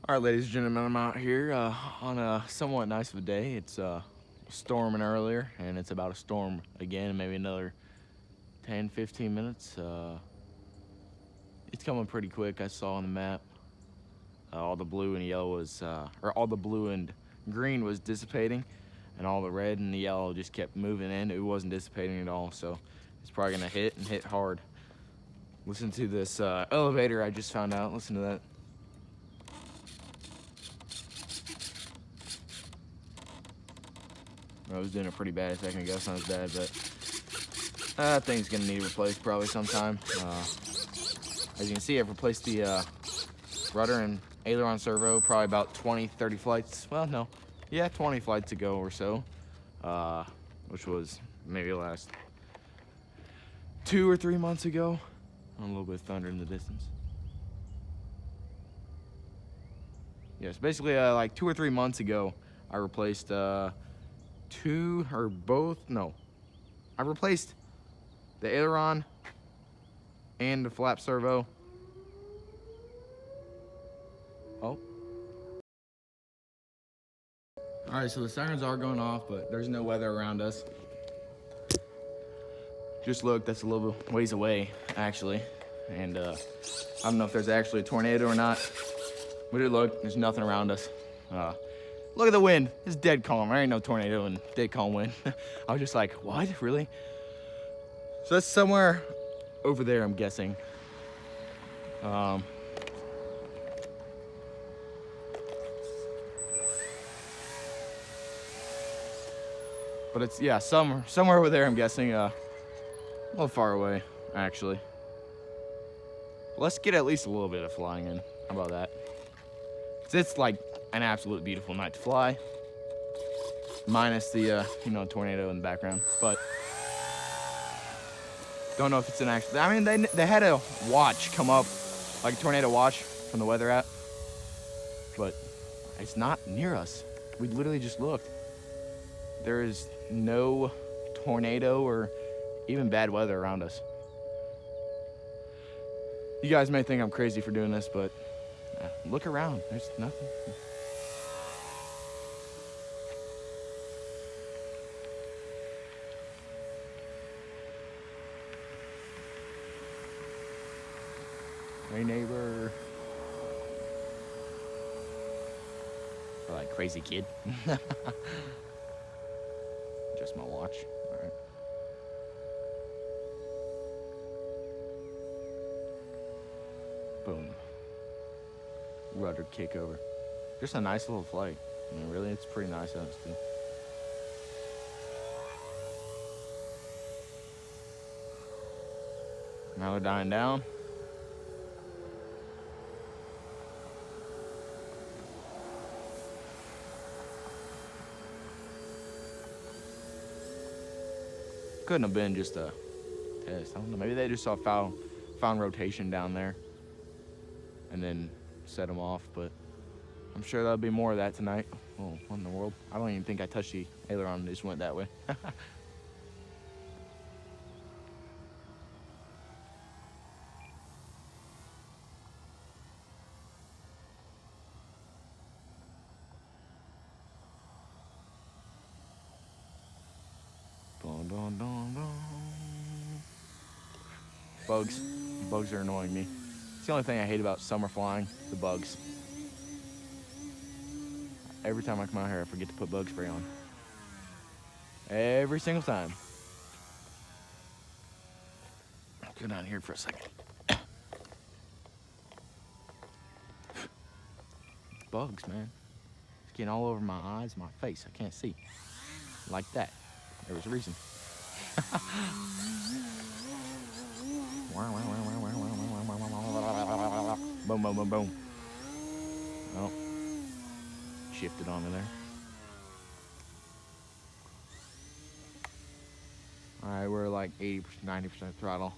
All right, ladies and gentlemen, I'm out here on a somewhat nice of a day. It's storming earlier, and it's about to storm again in maybe another 10, 15 minutes. It's coming pretty quick. I saw on the map all the blue and yellow was, or all the blue and green was dissipating, and all the red and the yellow just kept moving in. It wasn't dissipating at all, so it's probably gonna hit and hit hard. Listen to this elevator I just found out. Listen to that. I was doing it pretty bad a second ago. It's not as bad, but that thing's gonna need replaced probably sometime. As you can see, I've replaced the rudder and aileron servo probably about 20, 30 flights. Well, no, yeah, 20 flights ago or so, which was maybe last 2 or 3 months ago. A little bit of thunder in the distance. Yes, basically like 2 or 3 months ago, I replaced two or both. No, I replaced the aileron and the flap servo. Oh. All right, so the sirens are going off, but there's no weather around us. Just look, that's a little ways away, actually. And I don't know if there's actually a tornado or not. But look, there's nothing around us. Look at the wind, it's dead calm. There ain't no tornado and dead calm wind. I was just like, what, really? So that's somewhere over there, I'm guessing. But it's, yeah, somewhere over there, I'm guessing. A little far away, actually. Let's get at least a little bit of flying in. How about that? 'Cause it's like an absolute beautiful night to fly. Minus the, tornado in the background. But don't know if it's an actual, I mean, they had a watch come up, like a tornado watch from the weather app. But it's not near us. We literally just looked. There is no tornado or even bad weather around us. You guys may think I'm crazy for doing this, but look around. There's nothing. Hey, neighbor. Or like crazy kid. Just my watch. All right. Boom. Rudder kick over. Just a nice little flight. I mean, really, it's pretty nice, honestly. Now they're dying down. Couldn't have been just a test. I don't know. Maybe they just saw found rotation down there and then set them off. But I'm sure there'll be more of that tonight. Oh, what in the world? I don't even think I touched the aileron. It just went that way. Dun, dun, dun, dun. Bugs. Bugs are annoying me. It's the only thing I hate about summer flying, the bugs. Every time I come out here, I forget to put bug spray on. Every single time. I'll go down here for a second. Bugs, man. It's getting all over my eyes, my face. I can't see. Like that. There was a reason. Boom, boom, boom, boom. Oh, shifted onto there. All right, we're like 80%, 90% throttle.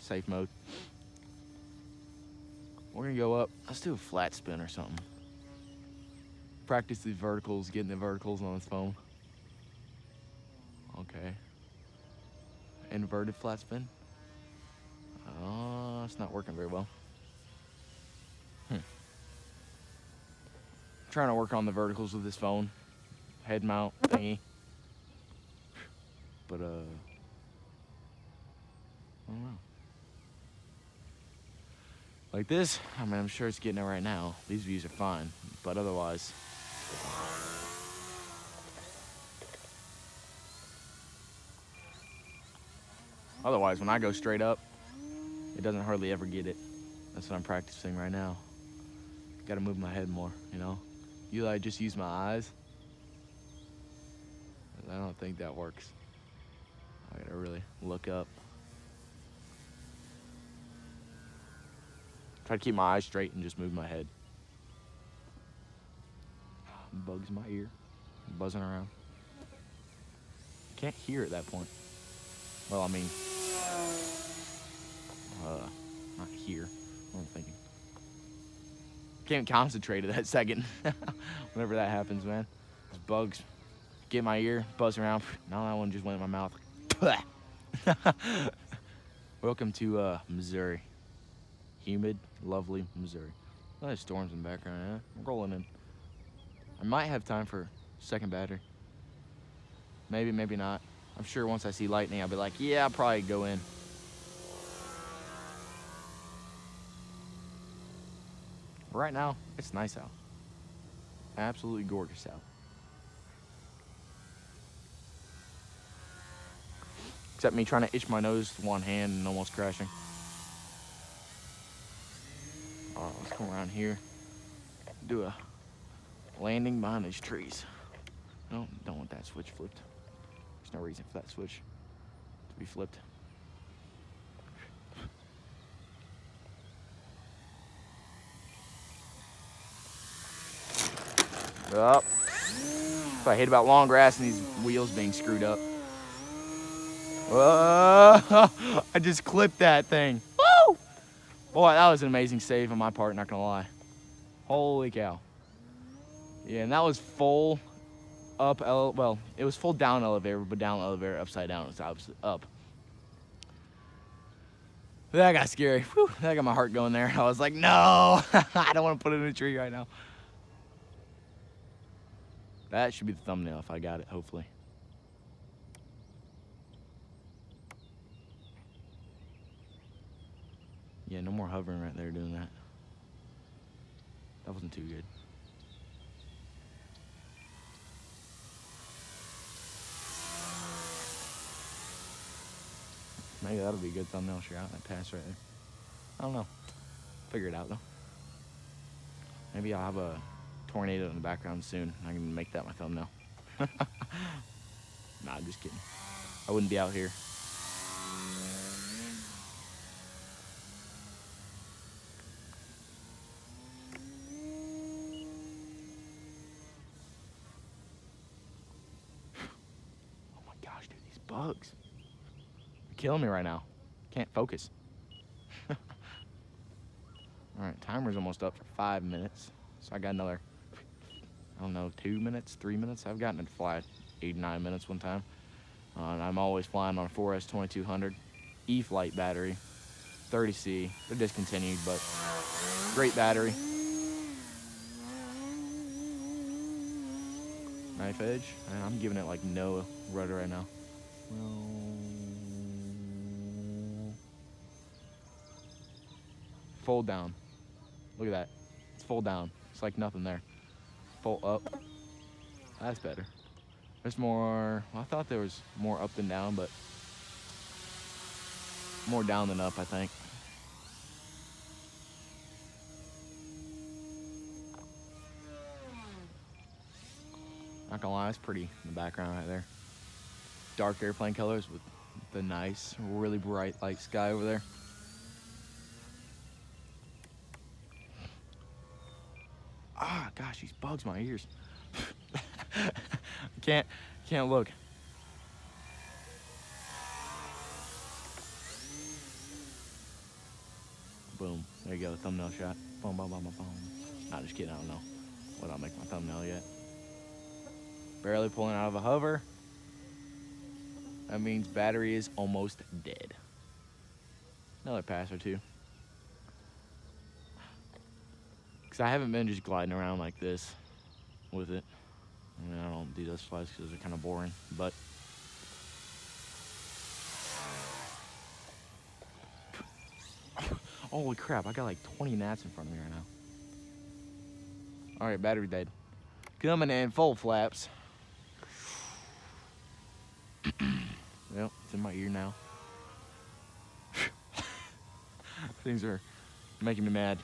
Safe mode. We're gonna go up. Let's do a flat spin or something. Practice these verticals, getting the verticals on this phone. Okay. Inverted flat spin. Oh, it's not working very well. trying to work on the verticals with this phone. Head mount thingy. But, I don't know. Like this, I mean, I'm sure it's getting it right now. These views are fine, but otherwise. Otherwise, when I go straight up, it doesn't hardly ever get it. That's what I'm practicing right now. Gotta move my head more, you know? Usually I just use my eyes. I don't think that works. I gotta really look up. Try to keep my eyes straight and just move my head. Bugs in my ear, buzzing around. Can't hear at that point. Well, I mean, not here. What am I thinking? Can't concentrate at that second. Whenever that happens, man. Those bugs get in my ear, buzz around. Now that one just went in my mouth. Welcome to Missouri. Humid, lovely Missouri. Oh, there's storms in the background, yeah. I'm rolling in. I might have time for second battery. Maybe, maybe not. I'm sure once I see lightning, I'll be like, yeah, I'll probably go in. Right now, it's nice out. Absolutely gorgeous out. Except me trying to itch my nose with one hand and almost crashing. All right, let's come around here. Do a landing behind these trees. No, don't want that switch flipped. There's no reason for that switch to be flipped. Up. That's what I hate about long grass and these wheels being screwed up. I just clipped that thing. Woo! Boy, that was an amazing save on my part, not gonna lie. Holy cow. Yeah, and that was full up, well, it was full down elevator, but down elevator, upside down, it's opposite up. That got scary. Whew, that got my heart going there. I was like, no, I don't want to put it in a tree right now. That should be the thumbnail if I got it, hopefully. Yeah, no more hovering right there doing that. That wasn't too good. Maybe that'll be a good thumbnail shot, that pass right there. I don't know. Figure it out though. Maybe I'll have a tornado in the background soon. I can make that my thumbnail. Nah, I'm just kidding. I wouldn't be out here. Oh my gosh, dude, these bugs. They're killing me right now. Can't focus. All right, timer's almost up for 5 minutes. So I got another, I don't know, 2 minutes, 3 minutes. I've gotten it to fly 8, 9 minutes one time. And I'm always flying on a 4S 2200 E-flite battery, 30C. They're discontinued, but great battery. Knife edge. And I'm giving it like no rudder right now. Fold down. Look at that. It's full down. It's like nothing there. Full up. That's better. There's more, well, I thought there was more up than down, but more down than up, I think. Not gonna lie, it's pretty in the background right there. Dark airplane colors with the nice, really bright light sky over there. Ah, gosh, these bugs my ears. I can't look. Boom, there you go, thumbnail shot. Boom, boom, boom, boom, boom. Not just kidding, I don't know what I'll make my thumbnail yet. Barely pulling out of a hover. That means battery is almost dead. Another pass or two. Because I haven't been just gliding around like this. with it. I mean, I don't do those flies because they're kind of boring, but holy crap, I got like 20 gnats in front of me right now. All right, battery died. Coming in full flaps. Yep, it's in my ear now. Things are making me mad.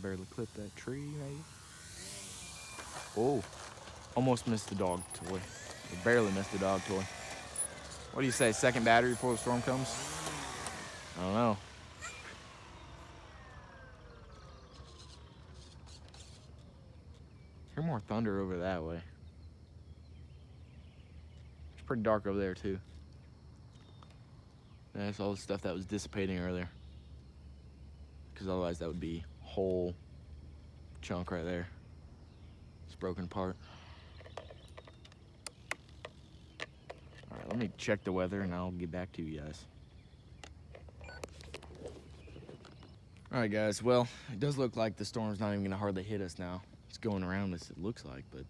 Barely clipped that tree, maybe. Oh, almost missed the dog toy. Barely missed the dog toy. What do you say, second battery before the storm comes? I don't know. Hear more thunder over that way. It's pretty dark over there too. That's all the stuff that was dissipating earlier. Because otherwise that would be a whole chunk right there. It's broken apart. All right, let me check the weather and I'll get back to you guys. All right, guys, well, it does look like the storm's not even gonna hardly hit us now. It's going around us, it looks like, but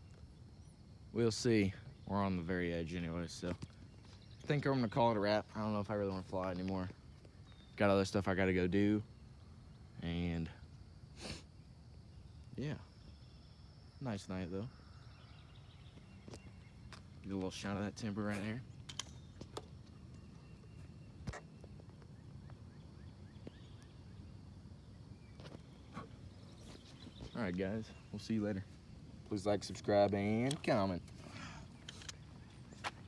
we'll see. We're on the very edge anyway, so I think I'm gonna call it a wrap. I don't know if I really wanna fly anymore. Got other stuff I gotta go do, and yeah, nice night though. Get a little shot of that timber right there. All right, guys, we'll see you later. Please like, subscribe, and comment.